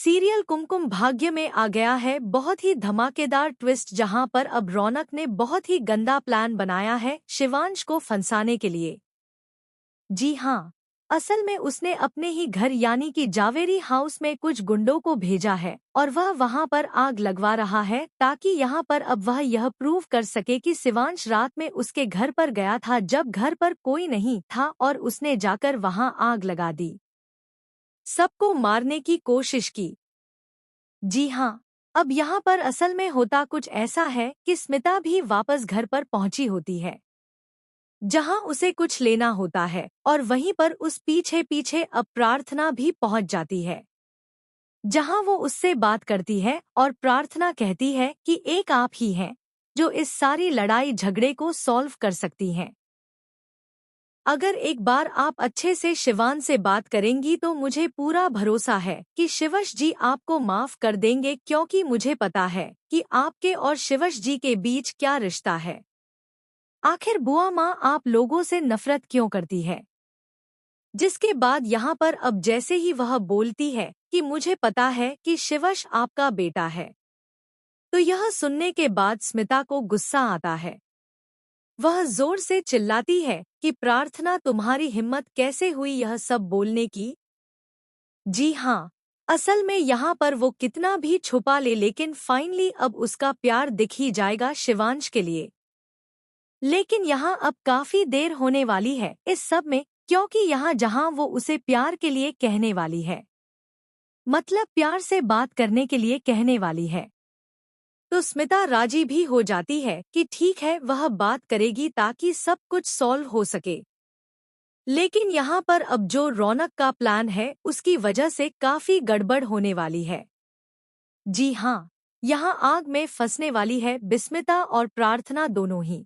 Serial Kumkum Bhagya में आ गया है बहुत ही धमाकेदार ट्विस्ट, जहां पर अब रौनक ने बहुत ही गंदा प्लान बनाया है शिवांश को फंसाने के लिए। जी हाँ, असल में उसने अपने ही घर यानी कि जावेरी हाउस में कुछ गुंडों को भेजा है और वह वहां पर आग लगवा रहा है ताकि यहां पर अब वह यह प्रूव कर सके कि शिवांश रात में उसके घर पर गया था जब घर पर कोई नहीं था और उसने जाकर वहां आग लगा दी, सबको मारने की कोशिश की। जी हाँ, अब यहाँ पर असल में होता कुछ ऐसा है कि स्मिता भी वापस घर पर पहुंची होती है, जहाँ उसे कुछ लेना होता है और वहीं पर उस पीछे पीछे अब प्रार्थना भी पहुंच जाती है, जहाँ वो उससे बात करती है और प्रार्थना कहती है कि एक आप ही हैं जो इस सारी लड़ाई झगड़े को सॉल्व कर सकती हैं। अगर एक बार आप अच्छे से शिवान से बात करेंगी तो मुझे पूरा भरोसा है कि शिवश जी आपको माफ कर देंगे, क्योंकि मुझे पता है कि आपके और शिवश जी के बीच क्या रिश्ता है। आखिर बुआ माँ आप लोगों से नफरत क्यों करती है? जिसके बाद यहाँ पर अब जैसे ही वह बोलती है कि मुझे पता है कि शिवश आपका बेटा है, तो यह सुनने के बाद स्मिता को गुस्सा आता है। वह जोर से चिल्लाती है कि प्रार्थना, तुम्हारी हिम्मत कैसे हुई यह सब बोलने की? जी हाँ, असल में यहाँ पर वो कितना भी छुपा ले लेकिन फाइनली अब उसका प्यार दिख ही जाएगा शिवांश के लिए। लेकिन यहाँ अब काफी देर होने वाली है इस सब में, क्योंकि यहाँ जहाँ वो उसे प्यार के लिए कहने वाली है, मतलब प्यार से बात करने के लिए कहने वाली है, तो स्मिता राजी भी हो जाती है कि ठीक है वह बात करेगी ताकि सब कुछ सॉल्व हो सके। लेकिन यहाँ पर अब जो रौनक का प्लान है उसकी वजह से काफी गड़बड़ होने वाली है। जी हाँ, यहाँ आग में फंसने वाली है बिस्मिता और प्रार्थना दोनों ही।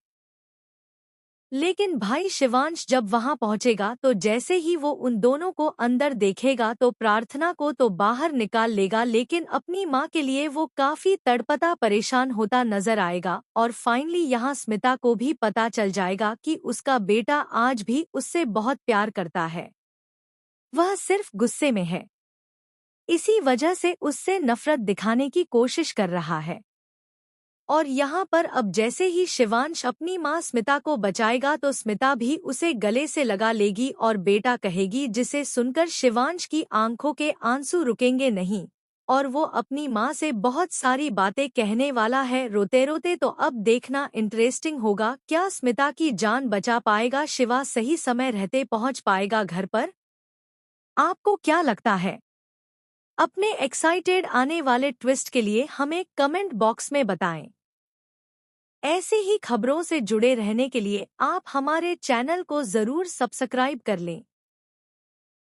लेकिन भाई शिवांश जब वहां पहुंचेगा तो जैसे ही वो उन दोनों को अंदर देखेगा तो प्रार्थना को तो बाहर निकाल लेगा, लेकिन अपनी माँ के लिए वो काफी तड़पता परेशान होता नजर आएगा और फाइनली यहाँ स्मिता को भी पता चल जाएगा कि उसका बेटा आज भी उससे बहुत प्यार करता है, वह सिर्फ गुस्से में है, इसी वजह से उससे नफरत दिखाने की कोशिश कर रहा है। और यहाँ पर अब जैसे ही शिवांश अपनी माँ स्मिता को बचाएगा तो स्मिता भी उसे गले से लगा लेगी और बेटा कहेगी, जिसे सुनकर शिवांश की आंखों के आंसू रुकेंगे नहीं और वो अपनी माँ से बहुत सारी बातें कहने वाला है रोते रोते। तो अब देखना इंटरेस्टिंग होगा, क्या स्मिता की जान बचा पाएगा शिवा, सही समय रहते पहुँच पाएगा घर पर? आपको क्या लगता है? अपने एक्साइटेड आने वाले ट्विस्ट के लिए हमें कमेंट बॉक्स में बताएं। ऐसे ही खबरों से जुड़े रहने के लिए आप हमारे चैनल को जरूर सब्सक्राइब कर लें।